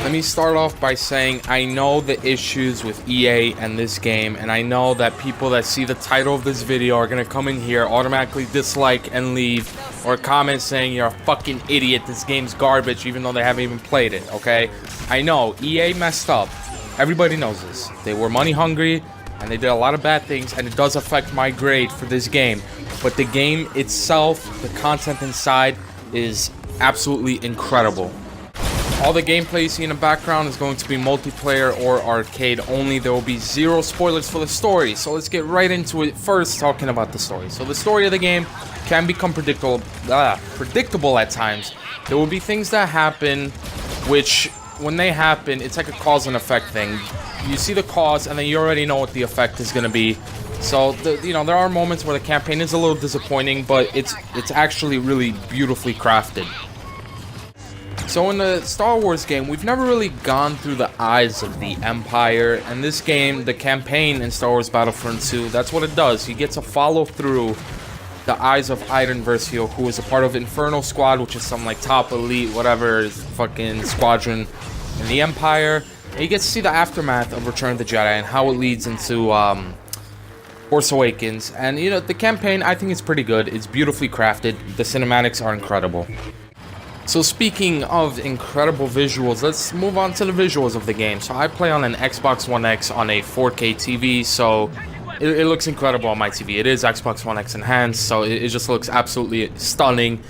Let me start off by saying I know the issues with EA and this game, and I know that people that see the title of this video are gonna come in here, automatically dislike and leave, or comment saying you're a fucking idiot, this game's garbage, even though they haven't even played it, okay? I know, EA messed up. Everybody knows this. They were money hungry, and they did a lot of bad things, and it does affect my grade for this game. But the game itself, the content inside, is absolutely incredible. All the gameplay you see in the background is going to be multiplayer or arcade only. There will be zero spoilers for the story. So let's get right into it. First, talking about the story. So the story of the game can become predictable at times. There will be things that happen, which when they happen, it's like a cause and effect thing. You see the cause, and then you already know what the effect is going to be. So there are moments where the campaign is a little disappointing, but it's actually really beautifully crafted. So in the Star Wars game, we've never really gone through the eyes of the Empire, and this game, the campaign in Star Wars Battlefront 2, that's what it does. You get to follow through the eyes of Iden Versio, who is a part of Inferno Squad, which is some like top elite, whatever, fucking squadron in the Empire. And you get to see the aftermath of Return of the Jedi and how it leads into Force Awakens. And the campaign, I think it's pretty good. It's beautifully crafted. The cinematics are incredible. So speaking of incredible visuals, let's move on to the visuals of the game. So I play on an Xbox One X on a 4K TV, so it looks incredible on my TV. It is Xbox One X enhanced, so it just looks absolutely stunning.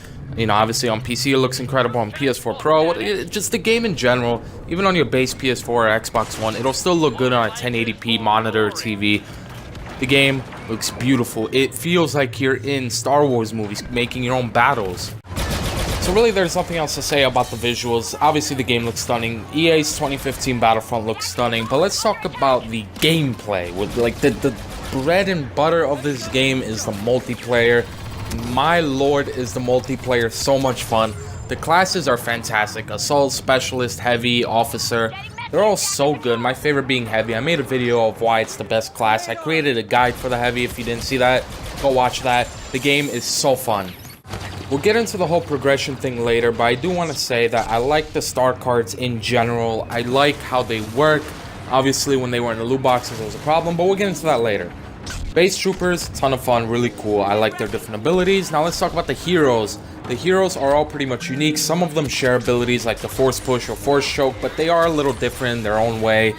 Obviously on PC it looks incredible, on PS4 Pro, just the game in general, even on your base PS4 or Xbox One, it'll still look good on a 1080p monitor or TV. The game looks beautiful. It feels like you're in Star Wars movies, making your own battles. So really there's nothing else to say about the visuals. Obviously the game looks stunning. EA's 2015 Battlefront looks stunning, but let's talk about the gameplay. With like the bread and butter of this game is the multiplayer. My lord, is the multiplayer so much fun. The classes are fantastic. Assault, Specialist, Heavy, Officer. They're all so good. My favorite being Heavy. I made a video of why it's the best class. I created a guide for the Heavy. If you didn't see that, go watch that. The game is so fun. We'll get into the whole progression thing later, but I do want to say that I like the star cards in general. I like how they work. Obviously, when they were in the loot boxes, it was a problem, but we'll get into that later. Base Troopers, ton of fun, really cool. I like their different abilities. Now let's talk about the heroes. The heroes are all pretty much unique. Some of them share abilities like the Force Push or Force Choke, but they are a little different in their own way.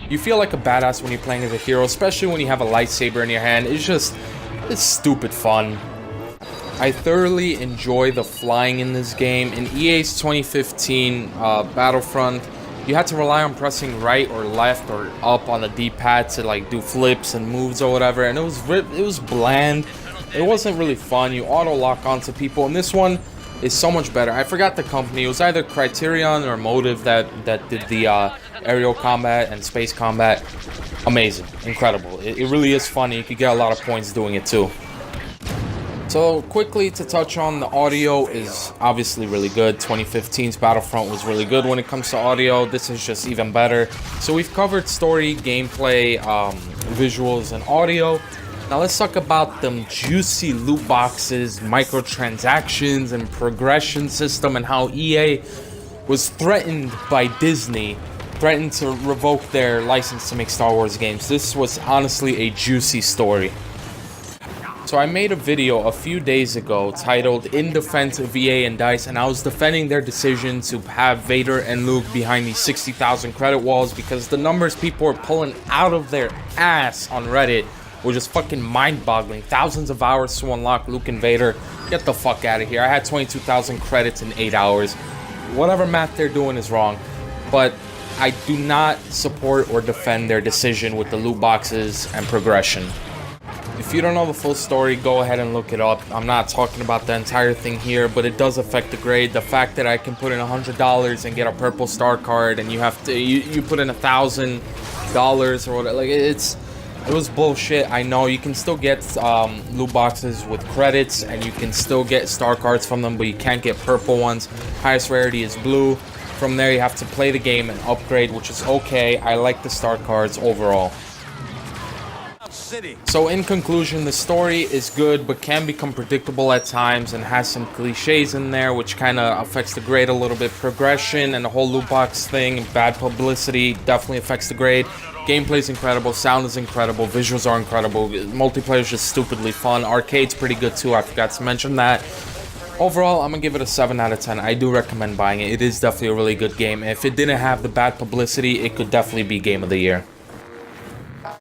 You feel like a badass when you're playing as a hero, especially when you have a lightsaber in your hand. It's stupid fun. I thoroughly enjoy the flying in this game. In EA's 2015 Battlefront, you had to rely on pressing right or left or up on the D-pad to like do flips and moves or whatever, and it was bland. It wasn't really fun. You auto lock onto people, and this one is so much better. I forgot the company. It was either Criterion or Motive that did the aerial combat and space combat. Amazing, incredible. It really is funny. You could get a lot of points doing it too. So quickly to touch on, the audio is obviously really good. 2015's Battlefront was really good when it comes to audio. This is just even better. So we've covered story, gameplay, visuals, and audio. Now let's talk about them juicy loot boxes, microtransactions, and progression system, and how EA was threatened by Disney, threatened to revoke their license to make Star Wars games. This was honestly a juicy story. So I made a video a few days ago titled In Defense of EA and DICE, and I was defending their decision to have Vader and Luke behind these 60,000 credit walls, because the numbers people were pulling out of their ass on Reddit were just fucking mind-boggling. Thousands of hours to unlock Luke and Vader. Get the fuck out of here. I had 22,000 credits in 8 hours. Whatever math they're doing is wrong, but I do not support or defend their decision with the loot boxes and progression. If you don't know the full story, go ahead and look it up. I'm not talking about the entire thing here, but it does affect the grade. The fact that I can put in $100 and get a purple star card, and you have to you put in $1,000 or whatever, like it was bullshit. I know you can still get loot boxes with credits, and you can still get star cards from them, but you can't get purple ones. Highest rarity is blue. From there, you have to play the game and upgrade, which is okay. I like the star cards overall. So in conclusion, the story is good, but can become predictable at times and has some cliches in there, which kind of affects the grade a little bit. Progression and the whole loot box thing, bad publicity, definitely affects the grade. Gameplay is incredible, sound is incredible, visuals are incredible, multiplayer is just stupidly fun, arcade's pretty good too, I forgot to mention that. Overall, I'm gonna give it a 7 out of 10. I do recommend buying it. It is definitely a really good game. If it didn't have the bad publicity, it could definitely be Game of the Year.